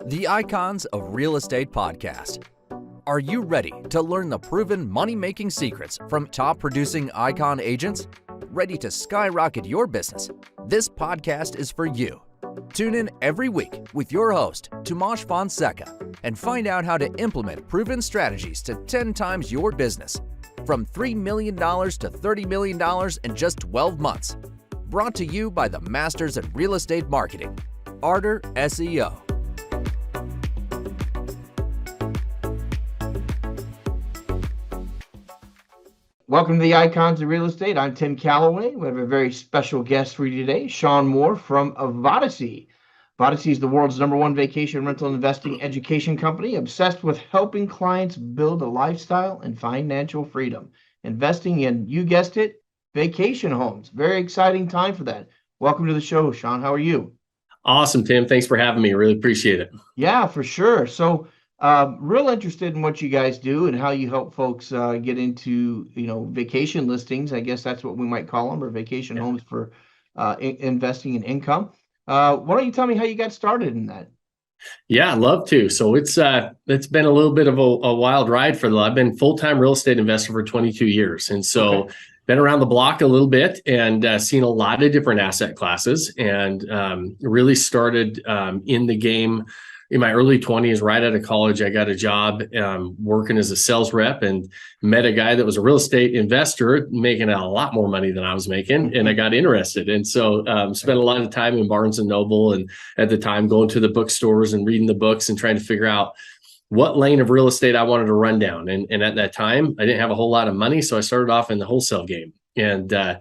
The Icons of Real Estate Podcast. Are you ready to learn the proven money-making secrets from top-producing Icon agents? Ready to skyrocket your business? This podcast is for you. Tune in every week with your host, Tomasz Fonseca, and find out how to implement proven strategies to 10 times your business, from $3 million to $30 million in just 12 months. Brought to you by the Masters at Real Estate Marketing, Ardor SEO. Welcome to the Icons of Real Estate. I'm Tim Calloway. We have a very special guest for you today, Shawn Moore from Vodacy. Vodacy is the world's #1 vacation rental investing education company, obsessed with helping clients build a lifestyle and financial freedom, investing in, you guessed it, vacation homes. Very exciting time for that. Welcome to the show, Shawn. How are you? Awesome, Tim. Thanks for having me. Really appreciate it. Yeah, for sure. So real interested in what you guys do and how you help folks get into, vacation listings. I guess that's what we might call them, or vacation homes for investing in income. Why don't you tell me how you got started in that? Yeah, I'd love to. So it's been a little bit of a wild ride I've been full-time real estate investor for 22 years. And so been around the block a little bit and seen a lot of different asset classes, and really started in the game in my early 20s. Right out of college, I got a job working as a sales rep and met a guy that was a real estate investor making a lot more money than I was making. And I got interested. And so spent a lot of time in Barnes and Noble, and at the time going to the bookstores and reading the books and trying to figure out what lane of real estate I wanted to run down. And at that time, I didn't have a whole lot of money. So I started off in the wholesale game. I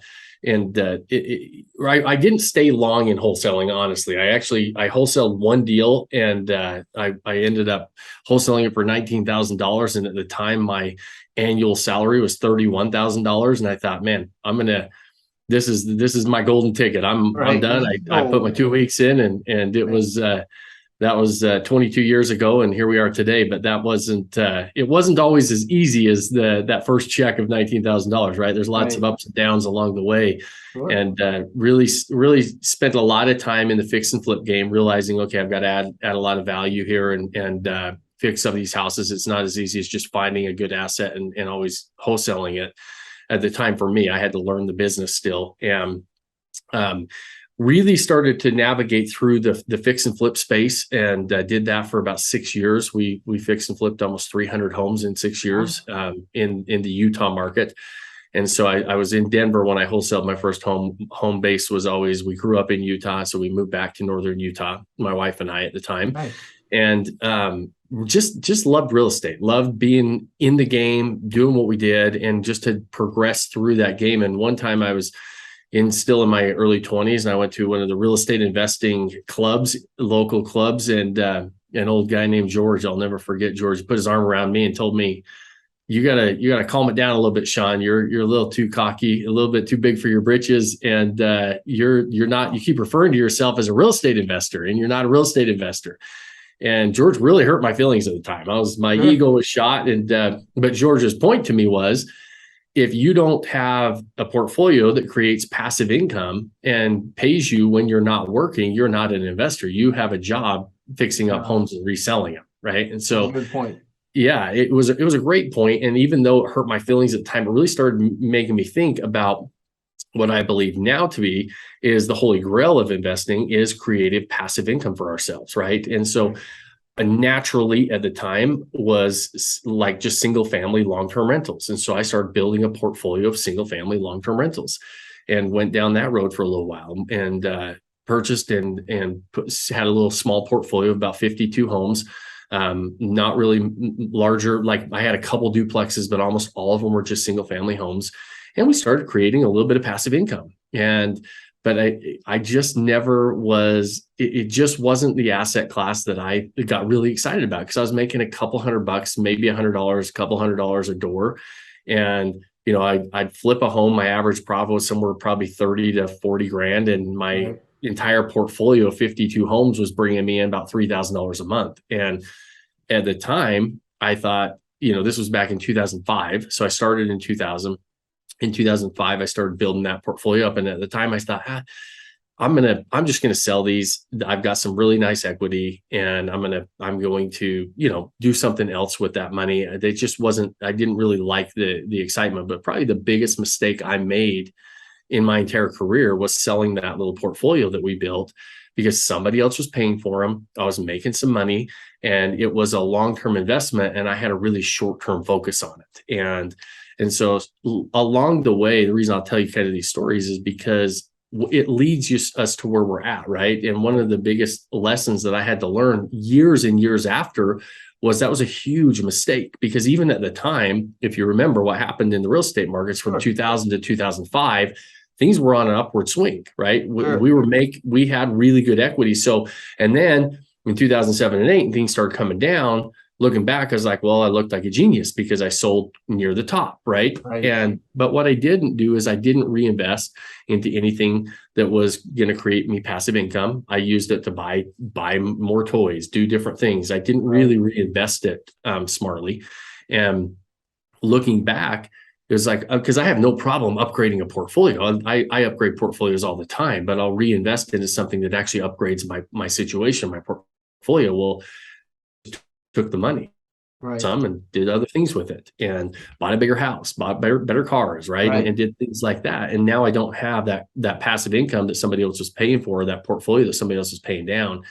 didn't stay long in wholesaling, honestly. I wholesaled one deal, and I ended up wholesaling it for $19,000. And at the time, my annual salary was $31,000. And I thought, man, this is my golden ticket. I'm done. I put my 2 weeks in, and it was that was 22 years ago, and here we are today. But it wasn't always as easy as that first check of $19,000, right? There's lots of ups and downs along the way. Sure. And really spent a lot of time in the fix and flip game, realizing, okay, I've got to add a lot of value here and fix some of these houses. It's not as easy as just finding a good asset and always wholesaling it. At the time, for me, I had to learn the business still, and really started to navigate through the fix and flip space, and did that for about 6 years. We fixed and flipped almost 300 homes in 6 years in the Utah market. And so I was in Denver when I wholesaled my first home. Home base was always, we grew up in Utah, so we moved back to northern Utah, my wife and I at the time. Nice. And just loved real estate, loved being in the game, doing what we did, and just to progress through that game. And one time I was still in my early 20s, and I went to one of the real estate investing clubs, local clubs, and an old guy named George, I'll never forget George, put his arm around me and told me, you gotta calm it down a little bit, Shawn. You're a little too cocky, a little bit too big for your britches, and you're not. You keep referring to yourself as a real estate investor, and you're not a real estate investor. And George really hurt my feelings at the time. My ego was shot, but George's point to me was, if you don't have a portfolio that creates passive income and pays you when you're not working, you're not an investor. You have a job fixing up homes and reselling them, right? And so, good point. Yeah, it was a great point. And even though it hurt my feelings at the time, it really started making me think about what I believe now to be is the holy grail of investing is creative passive income for ourselves, right? And so naturally at the time was like just single family long-term rentals. And so I started building a portfolio of single family long-term rentals, and went down that road for a little while, and purchased and had a little small portfolio of about 52 homes. Not really larger. Like, I had a couple duplexes, but almost all of them were just single family homes. And we started creating a little bit of passive income. But I just never was, it just wasn't the asset class that I got really excited about, because I was making a couple $100, maybe $100, a couple $100 a door. And, I'd flip a home. My average profit was somewhere probably 30 to 40 grand. And my entire portfolio of 52 homes was bringing me in about $3,000 a month. And at the time I thought, this was back in 2005. So I started in 2000. In 2005, I started building that portfolio up. And at the time I thought, I'm just gonna sell these. I've got some really nice equity, and I'm going to, do something else with that money. It just wasn't. I didn't really like the excitement. But probably the biggest mistake I made in my entire career was selling that little portfolio that we built, because somebody else was paying for them. I was making some money, and it was a long-term investment, and I had a really short-term focus on it. And so along the way, the reason I'll tell you kind of these stories is because it leads us to where we're at, right? And one of the biggest lessons that I had to learn years and years after was that was a huge mistake, because even at the time, if you remember what happened in the real estate markets from 2000 to 2005, things were on an upward swing, right? We had really good equity. So, and then in 2007 and 8, things started coming down. Looking back, I was like, well, I looked like a genius because I sold near the top, right? But what I didn't do is I didn't reinvest into anything that was going to create me passive income. I used it to buy more toys, do different things. I didn't really reinvest it smartly. And looking back, it was like, because I have no problem upgrading a portfolio. I upgrade portfolios all the time, but I'll reinvest into something that actually upgrades my situation, my portfolio. Well, took the money, some, and did other things with it, and bought a bigger house, bought better cars, right? And did things like that. And now I don't have that passive income that somebody else was paying for, or that portfolio that somebody else was paying down.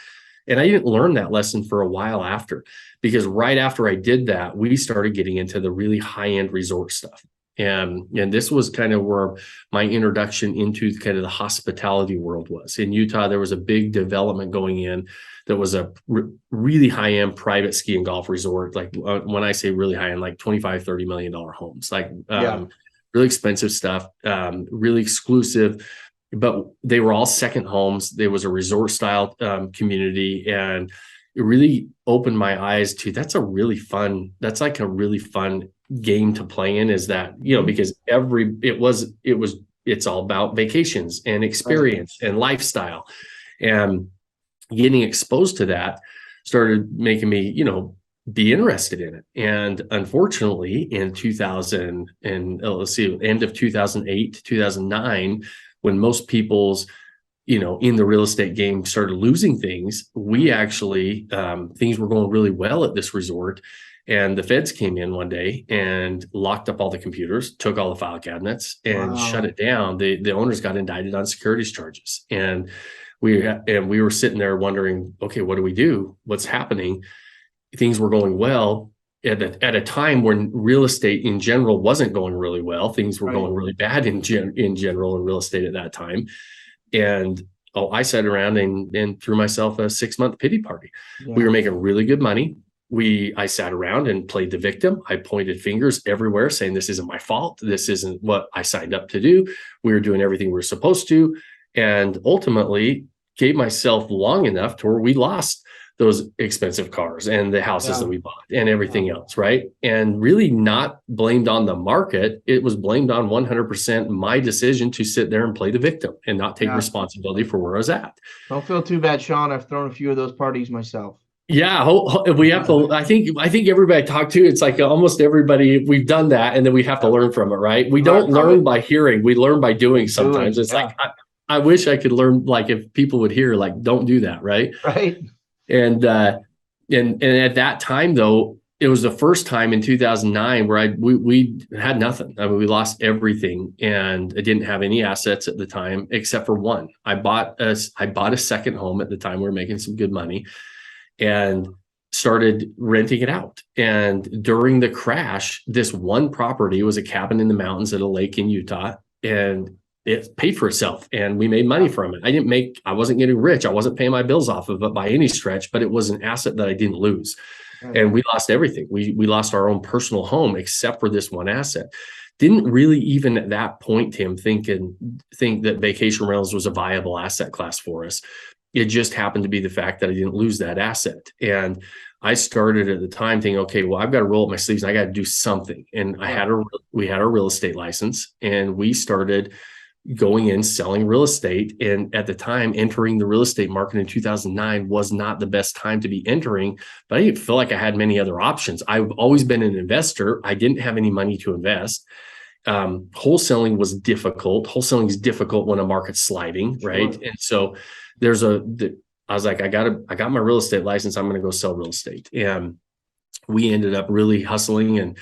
And I didn't learn that lesson for a while after, because right after I did that, we started getting into the really high-end resort stuff. And this was kind of where my introduction into kind of the hospitality world was. In Utah, there was a big development going in that was a really high-end private ski and golf resort. Like when I say really high-end, like $25-30 million homes, like really expensive stuff, really exclusive, but they were all second homes. There was a resort style community, and it really opened my eyes to that's like a really fun game to play in, is that, because it's all about vacations and experience and lifestyle, and getting exposed to that started making me, be interested in it. And unfortunately in 2000 and end of 2008, 2009, when most people's, in the real estate game started losing things, we actually, things were going really well at this resort. And the feds came in one day and locked up all the computers, took all the file cabinets, and shut it down. The owners got indicted on securities charges. And we were sitting there wondering, okay, what do we do? What's happening? Things were going well at a time when real estate in general wasn't going really well. Things were going really bad in general in real estate at that time. And I sat around and threw myself a 6-month pity party. We were making really good money. I sat around and played the victim. I pointed fingers everywhere saying, this isn't my fault. This isn't what I signed up to do. We were doing everything we were supposed to. And ultimately gave myself long enough to where we lost those expensive cars and the houses that we bought and everything else, right? And really not blamed on the market. It was blamed on 100% my decision to sit there and play the victim and not take responsibility for where I was at. Don't feel too bad, Shawn. I've thrown a few of those parties myself. Yeah, we have to. I think everybody I talk to, it's like almost everybody, we've done that, and then we have to learn from it, right? We don't learn by hearing; we learn by doing. Sometimes it's like I wish I could learn. Like if people would hear, like, don't do that, right? Right. And at that time, though, it was the first time in 2009 where we had nothing. I mean, we lost everything, and I didn't have any assets at the time except for one. I bought a second home at the time. We were making some good money, and started renting it out. And during the crash, this one property was a cabin in the mountains at a lake in Utah, and it paid for itself, and we made money from it. I wasn't getting rich. I wasn't paying my bills off of it by any stretch, but it was an asset that I didn't lose. And we lost everything. We lost our own personal home except for this one asset. Didn't really even at that point, Tim, think that vacation rentals was a viable asset class for us. It just happened to be the fact that I didn't lose that asset. And I started at the time thinking, okay, well, I've got to roll up my sleeves and I got to do something. And we had our real estate license, and we started going in, selling real estate. And at the time, entering the real estate market in 2009 was not the best time to be entering, but I didn't feel like I had many other options. I've always been an investor. I didn't have any money to invest. Wholesaling was difficult. Wholesaling is difficult when a market's sliding, right? Sure. And so I was like, I got my real estate license. I'm going to go sell real estate. And we ended up really hustling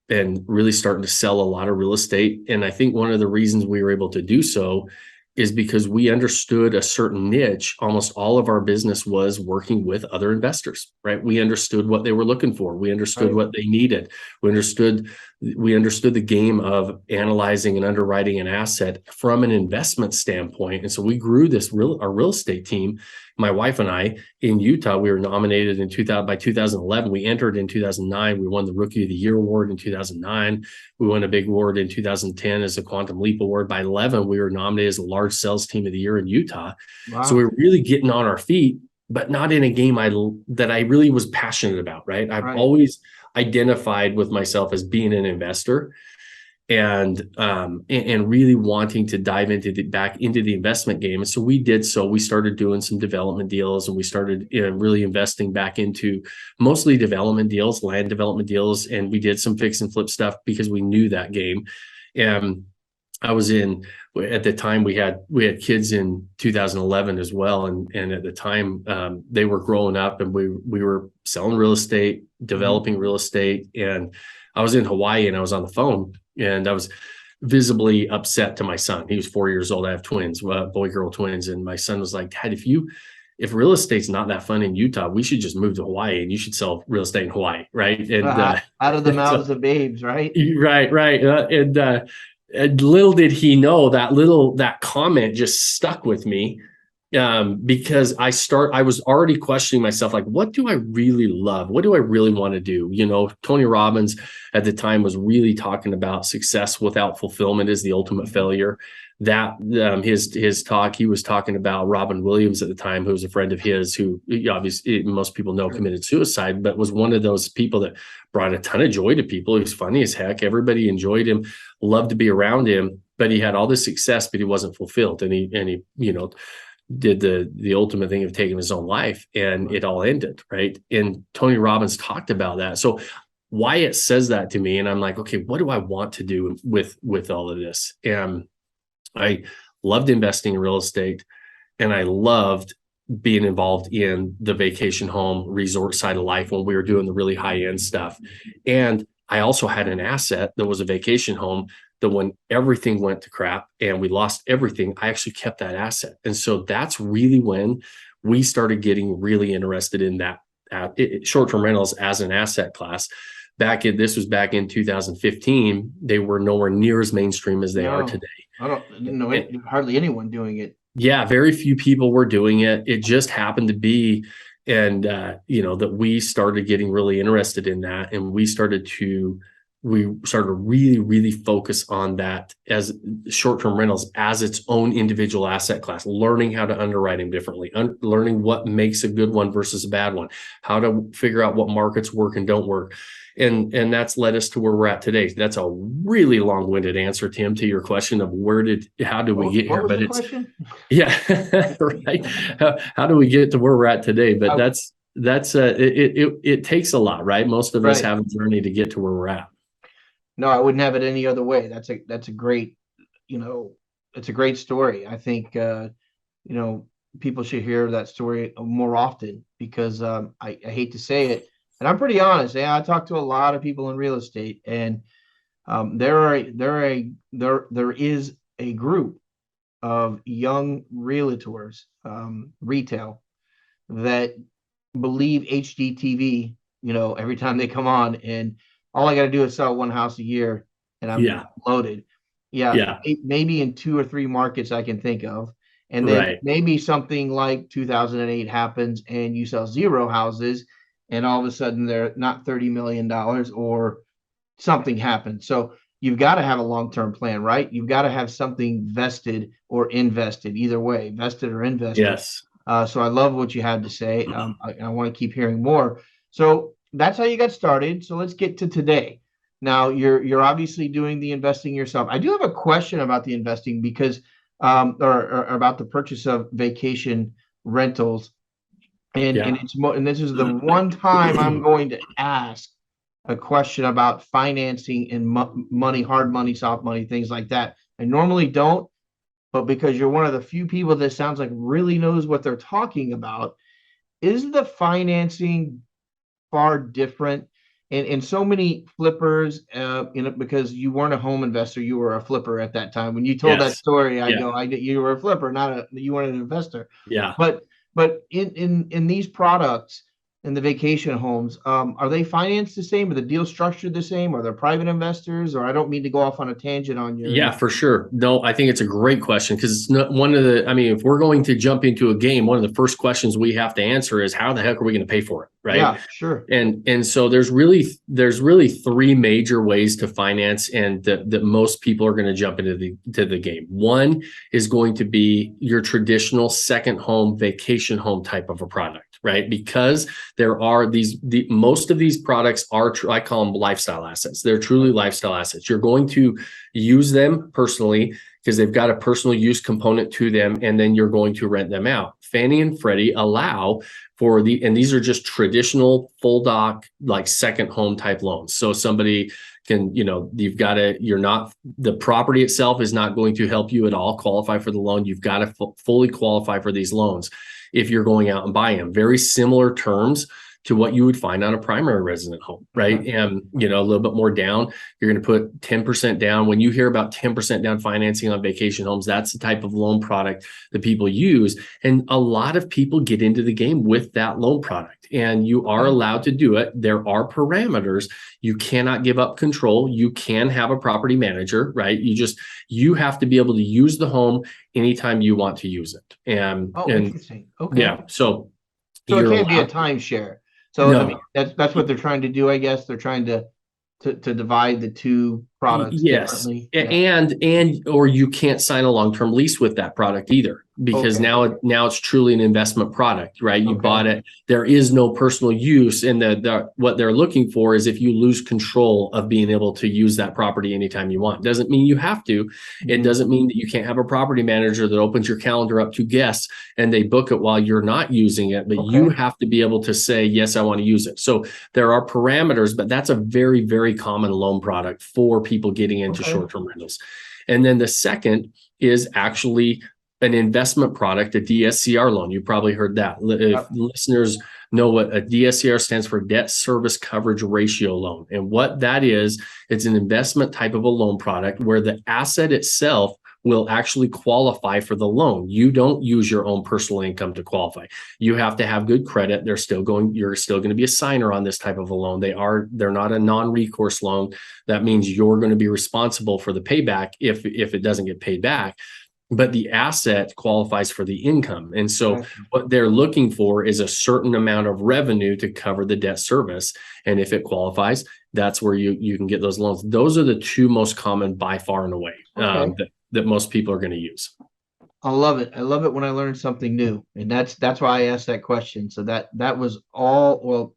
and really starting to sell a lot of real estate. And I think one of the reasons we were able to do so is because we understood a certain niche. Almost all of our business was working with other investors, right? We understood what they were looking for. We understood what they needed. We understood the game of analyzing and underwriting an asset from an investment standpoint. And so we grew our real estate team. My wife and I in Utah, we were nominated by 2011. We entered in 2009. We won the Rookie of the Year award in 2009. We won a big award in 2010 as a Quantum Leap award. By 11, we were nominated as a large sales team of the year in Utah. Wow. So we were really getting on our feet, but not in a game that I really was passionate about, right? I've always identified with myself as being an investor and really wanting to dive back into the investment game. And so we did. So we started doing some development deals, and we started really investing back into mostly development deals, land development deals. And we did some fix and flip stuff because we knew that game. And I was at the time we had kids in 2011 as well. And at the time they were growing up, and we were selling real estate, developing real estate. And I was in Hawaii, and I was on the phone, and I was visibly upset to my son. He was 4 years old. I have twins, boy-girl twins. And my son was like, Dad, if real estate's not that fun in Utah, we should just move to Hawaii, and you should sell real estate in Hawaii. Right. And out of the mouths of babes, right? Right. And little did he know that comment just stuck with me, because I was already questioning myself, like, what do I really love? What do I really want to do? Tony Robbins at the time was really talking about success without fulfillment is the ultimate failure. That his talk, he was talking about Robin Williams at the time, who was a friend of his, who obviously most people know committed suicide, but was one of those people that brought a ton of joy to people. He was funny as heck. Everybody enjoyed him, loved to be around him, but he had all this success, but he wasn't fulfilled. And he did the ultimate thing of taking his own life, and it all ended. Right. And Tony Robbins talked about that. So Wyatt says that to me, and I'm like, okay, what do I want to do with all of this? And I loved investing in real estate, and I loved being involved in the vacation home resort side of life when we were doing the really high end stuff. And I also had an asset that was a vacation home that when everything went to crap and we lost everything, I actually kept that asset. And so that's really when we started getting really interested in that short-term rentals as an asset class. This was back in 2015. They were nowhere near as mainstream as they are today. I didn't know hardly anyone doing it. Yeah, very few people were doing it. It just happened to be, and that we started getting really interested in that, and we started to really, really focus on that as short-term rentals as its own individual asset class, learning how to underwrite them differently, learning what makes a good one versus a bad one, how to figure out what markets work and don't work. And that's led us to where we're at today. That's a really long-winded answer, Tim, to your question of how do we get here? But it's question? Yeah, right. How do we get to where we're at today? But it takes a lot, right? Most of us have a journey to get to where we're at. No, I wouldn't have it any other way. That's a great, it's a great story. I think, people should hear that story more often, because I hate to say it, and I'm pretty honest. Yeah, I talk to a lot of people in real estate, and there is a group of young realtors, retail, that believe HGTV, every time they come on, and all I got to do is sell one house a year and I'm loaded. Maybe in 2 or 3 markets I can think of. And then maybe something like 2008 happens and you sell 0 houses, and all of a sudden they're not $30 million or something happens. So you've got to have a long-term plan, right? You've got to have something vested or invested, either way, vested or invested. Yes. So I love what you had to say. I want to keep hearing more. So that's how you got started. So let's get to today. Now you're obviously doing the investing yourself. I do have a question about the investing, because or about the purchase of vacation rentals, and it's and this is the one time I'm going to ask a question about financing and money, hard money, soft money, things like that. I normally don't, but because you're one of the few people that sounds like really knows what they're talking about, is the financing far different? And so many flippers, because you weren't a home investor, you were a flipper at that time. When you told that Yes. story, I Yeah. go, you were a flipper, you weren't an investor. Yeah. But in these products, in the vacation homes, are they financed the same? Are the deal structured the same? Are there private investors? Or I don't mean to go off on a tangent on your. Yeah, for sure. No, I think it's a great question because it's not one of the, I mean, if we're going to jump into a game, one of the first questions we have to answer is how the heck are we going to pay for it? Right. Yeah, sure. And so there's really three major ways to finance and that most people are going to jump into the game. One is going to be your traditional second home, vacation home type of a product. Right. Because there are most of these products are, I call them lifestyle assets. They're truly lifestyle assets. You're going to use them personally because they've got a personal use component to them. And then you're going to rent them out. Fannie and Freddie allow for and these are just traditional full doc, like second home type loans. So somebody can, the property itself is not going to help you at all qualify for the loan. You've got to fully qualify for these loans if you're going out and buying them. Very similar terms to what you would find on a primary resident home, right? Okay. And, a little bit more down, you're going to put 10% down. When you hear about 10% down financing on vacation homes, that's the type of loan product that people use. And a lot of people get into the game with that loan product, and you are allowed to do it. There are parameters. You cannot give up control. You can have a property manager, right? You have to be able to use the home anytime you want to use it. And interesting. Okay. Yeah. So it can't be a timeshare. So no. I mean, that's what they're trying to do, I guess. They're trying to divide the two products differently. And or you can't sign a long-term lease with that product either, because now it's truly an investment product, right? You bought it. There is no personal use, and what they're looking for is if you lose control of being able to use that property anytime you want. Doesn't mean you have to. Mm-hmm. It doesn't mean that you can't have a property manager that opens your calendar up to guests and they book it while you're not using it, but you have to be able to say, yes, I want to use it. So there are parameters, but that's a very, very common loan product for people getting into short-term rentals. And then the second is actually an investment product, a DSCR loan. You probably heard that. If listeners know what a DSCR stands for, debt service coverage ratio loan. And what that is, it's an investment type of a loan product where the asset itself will actually qualify for the loan. You don't use your own personal income to qualify. You have to have good credit. You're still going to be a signer on this type of a loan. They're not a non-recourse loan. That means you're going to be responsible for the payback if it doesn't get paid back. But the asset qualifies for the income. And so what they're looking for is a certain amount of revenue to cover the debt service. And if it qualifies, that's where you can get those loans. Those are the two most common by far and away that most people are going to use. I love it. I love it when I learn something new. And that's why I asked that question. So that was all,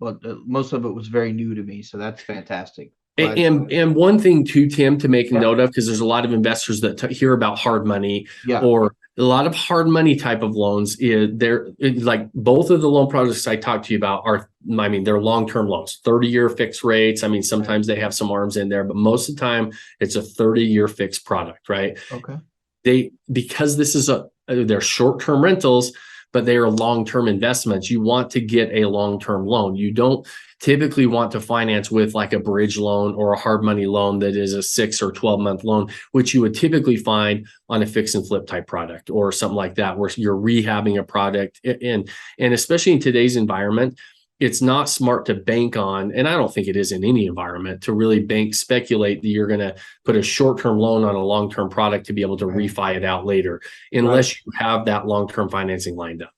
most of it was very new to me. So that's fantastic. And one thing too, Tim, to make a note of, because there's a lot of investors that hear about hard money or a lot of hard money type of loans. They're like both of the loan products I talked to you about they're long-term loans, 30-year fixed rates. I mean, sometimes they have some arms in there, but most of the time it's a 30-year fixed product, right? Okay. Because this is they're short-term rentals, but they are long-term investments. You want to get a long-term loan. You don't typically want to finance with like a bridge loan or a hard money loan that is a 6 or 12-month loan, which you would typically find on a fix and flip type product or something like that, where you're rehabbing a product. And especially in today's environment, it's not smart to bank on, and I don't think it is in any environment, to really speculate that you're going to put a short-term loan on a long-term product to be able to refi it out later, unless you have that long-term financing lined up.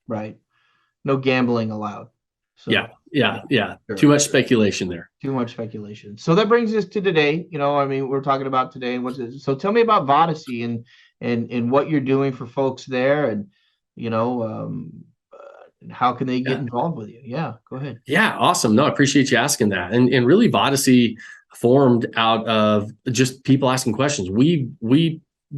Right. No gambling allowed. So, yeah. Sure. Too much speculation there. Too much speculation. So that brings us to today. We're talking about today. So tell me about Vodacy and what you're doing for folks there, and how can they get involved with you? Yeah, go ahead. Yeah, awesome. No, I appreciate you asking that. And really, Vodacy formed out of just people asking questions. We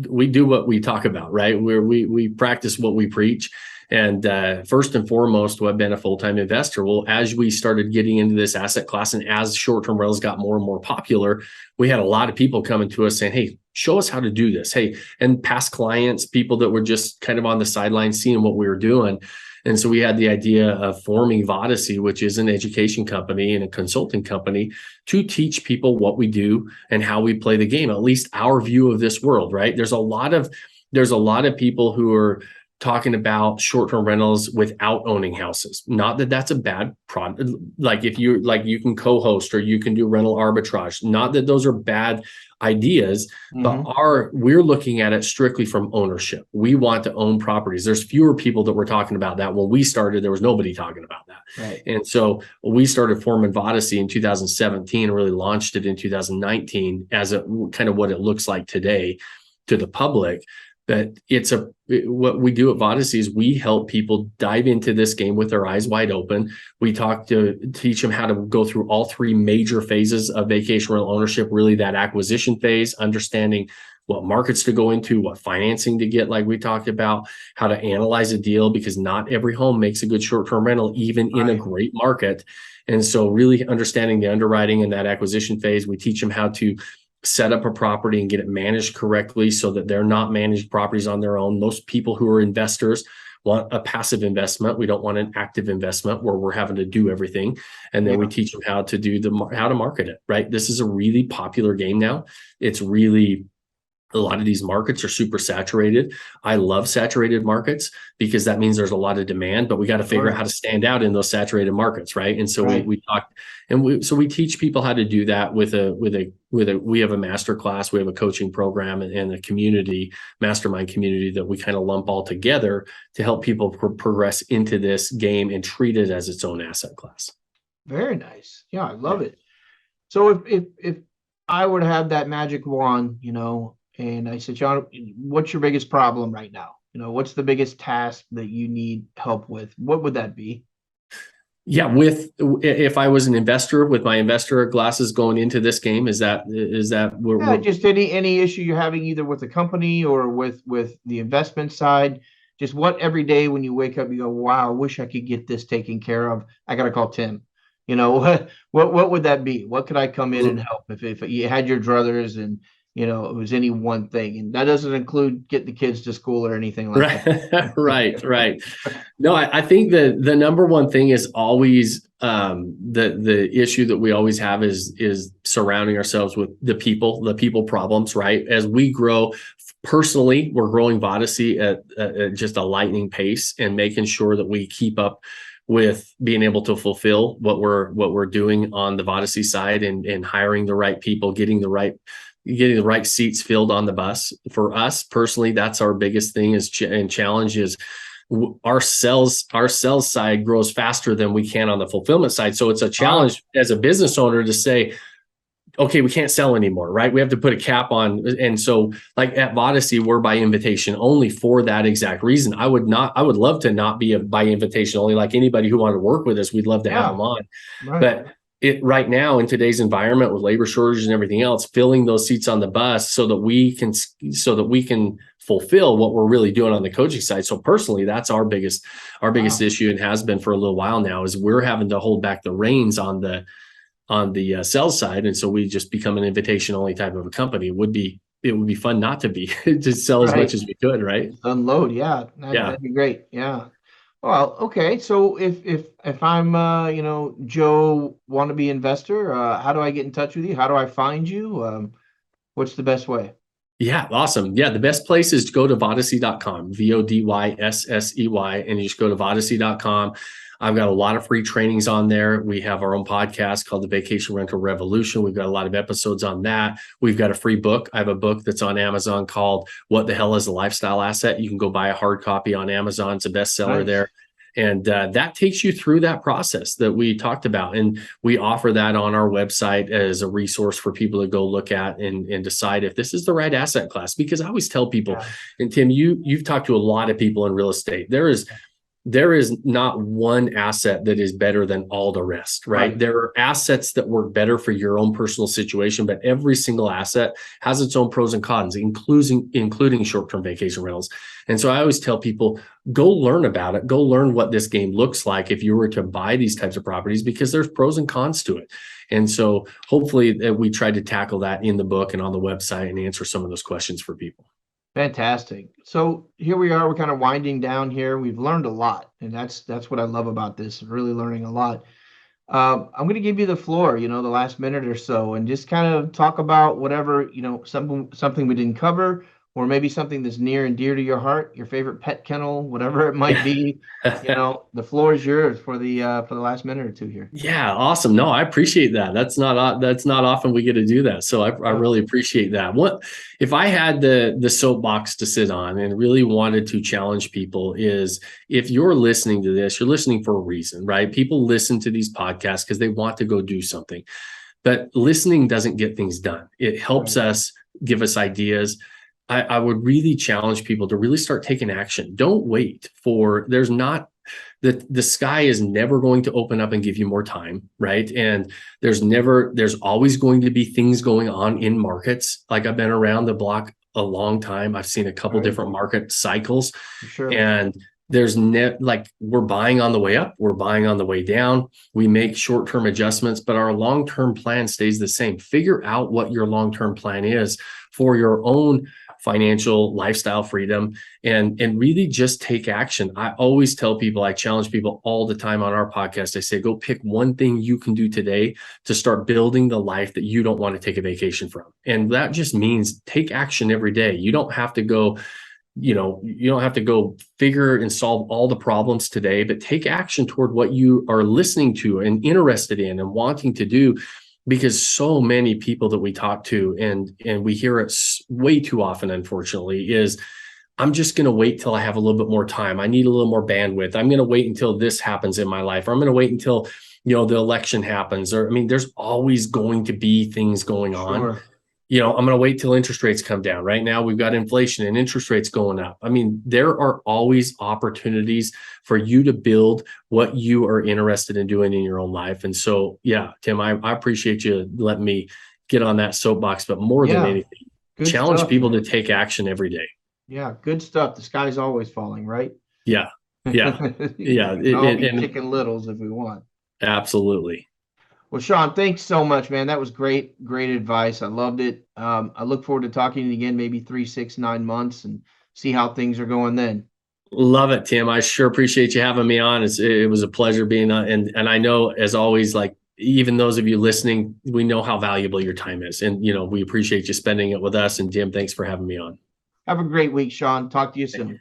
do what we talk about, right? We practice what we preach. And first and foremost, I've been a full-time investor. Well, as we started getting into this asset class and as short-term rentals got more and more popular, we had a lot of people coming to us saying, hey, show us how to do this. Hey, and past clients, people that were just kind of on the sidelines seeing what we were doing. And so we had the idea of forming Vodacy, which is an education company and a consulting company, to teach people what we do and how we play the game, at least our view of this world, right? There's a lot of people who are talking about short-term rentals without owning houses. Not that that's a bad product. Like if you you can co-host or you can do rental arbitrage. Not that those are bad ideas, but we're looking at it strictly from ownership. We want to own properties. There's fewer people that were talking about that. When we started, there was nobody talking about that. Right. And so we started forming Vodacy in 2017, really launched it in 2019 as a kind of what it looks like today to the public. But what we do at Vodacy is we help people dive into this game with their eyes wide open. We teach them how to go through all three major phases of vacation rental ownership, really that acquisition phase, understanding what markets to go into, what financing to get, like we talked about, how to analyze a deal, because not every home makes a good short-term rental, even in a great market. And so really understanding the underwriting in that acquisition phase, we teach them how to set up a property and get it managed correctly so that they're not managed properties on their own. Most people who are investors want a passive investment. We don't want an active investment where we're having to do everything. And then we teach them how to market it, right? This is a really popular game now. It's really, a lot of these markets are super saturated. I love saturated markets because that means there's a lot of demand, but we got to figure out how to stand out in those saturated markets, right? And so we talk, and we teach people how to do that we have a master class, we have a coaching program and a community, mastermind community that we kind of lump all together to help people progress into this game and treat it as its own asset class. Very nice. Yeah, I love it. So if I were to have that magic wand, and I said, Shawn, what's your biggest problem right now? What's the biggest task that you need help with? What would that be? Yeah, if I was an investor with my investor glasses going into this game, is that just any issue you're having either with the company or with the investment side? Just what every day when you wake up, you go, wow, I wish I could get this taken care of. I got to call Tim. What would that be? What could I come in and help if you had your druthers and it was any one thing? And that doesn't include getting the kids to school or anything like that. Right. No, I think the number one thing is always the issue that we always have is surrounding ourselves with the people problems, right? As we grow personally, we're growing Vodacy at just a lightning pace and making sure that we keep up with being able to fulfill what we're doing on the Vodacy side and hiring the right people, getting the right seats filled on the bus. For us personally, that's our biggest thing and challenge is our sales side grows faster than we can on the fulfillment side. So it's a challenge as a business owner to say, okay, we can't sell anymore, right? We have to put a cap on. And so like at Vodacy, we're by invitation only for that exact reason. I would love to not be by invitation only. Like anybody who wanted to work with us, we'd love to have them on. Right. But right now in today's environment with labor shortages and everything else, filling those seats on the bus so that we can fulfill what we're really doing on the coaching side. So personally, that's our biggest issue and has been for a little while now is we're having to hold back the reins on the sales side. And so we just become an invitation only type of a company. It would be fun not to be to sell as much as we could, right? Unload. Yeah. That'd be great. Yeah. Well, okay. So if I'm Joe wannabe investor, how do I get in touch with you? How do I find you? What's the best way? Yeah, awesome. Yeah, the best place is to go to Vodacy.com, VODYSSEY, and you just go to Vodacy.com. I've got a lot of free trainings on there. We have our own podcast called The Vacation Rental Revolution. We've got a lot of episodes on that. We've got a free book. I have a book that's on Amazon called What the Hell is a Lifestyle Asset? You can go buy a hard copy on Amazon. It's a bestseller there. And that takes you through that process that we talked about. And we offer that on our website as a resource for people to go look at and decide if this is the right asset class. Because I always tell people, and Tim, you've talked to a lot of people in real estate. there is not one asset that is better than all the rest, right? There are assets that work better for your own personal situation, but every single asset has its own pros and cons, including short-term vacation rentals. And so I always tell people, go learn about it. Go learn what this game looks like if you were to buy these types of properties, because there's pros and cons to it. And so hopefully we tried to tackle that in the book and on the website and answer some of those questions for people. Fantastic. So here we are, we're kind of winding down here. We've learned a lot, and that's what I love about this, really learning a lot. I'm going to give you the floor, the last minute or so, and just kind of talk about whatever, something we didn't cover, or maybe something that's near and dear to your heart, your favorite pet kennel, whatever it might be. The floor is yours for the last minute or two here. Yeah, awesome. No, I appreciate that. That's not often we get to do that. So I really appreciate that. What if I had the soapbox to sit on and really wanted to challenge people is, if you're listening to this, you're listening for a reason, right? People listen to these podcasts because they want to go do something, but listening doesn't get things done. It helps us, give us ideas. I would really challenge people to really start taking action. Don't wait for, the sky is never going to open up and give you more time, right? And there's always going to be things going on in markets. Like, I've been around the block a long time. I've seen a couple different market cycles. Sure. And we're buying on the way up, we're buying on the way down. We make short-term adjustments, but our long-term plan stays the same. Figure out what your long-term plan is for your own financial lifestyle freedom, and really just take action. I always tell people, I challenge people all the time on our podcast. I say, go pick one thing you can do today to start building the life that you don't want to take a vacation from. And that just means take action every day. You don't have to go figure and solve all the problems today, but take action toward what you are listening to and interested in and wanting to do. Because so many people that we talk to, and we hear it way too often, unfortunately, is, I'm just going to wait till I have a little bit more time. I need a little more bandwidth. I'm going to wait until this happens in my life. Or I'm going to wait until, the election happens. Or, there's always going to be things going on. Sure. I'm going to wait till interest rates come down. Right now, we've got inflation and interest rates going up. There are always opportunities for you to build what you are interested in doing in your own life. And so, yeah, Tim, I appreciate you letting me get on that soapbox, but more than anything, challenge people to take action every day. Yeah, good stuff. The sky's always falling, right? Yeah. Yeah. Yeah. And picking littles if we want. Absolutely. Well, Shawn, thanks so much, man. That was great advice. I loved it. I look forward to talking to you again, maybe 3, 6, 9 months, and see how things are going then. Love it, Tim. I sure appreciate you having me on. It was a pleasure being on. And I know, as always, even those of you listening, we know how valuable your time is. And, we appreciate you spending it with us. And Tim, thanks for having me on. Have a great week, Shawn. Talk to you soon.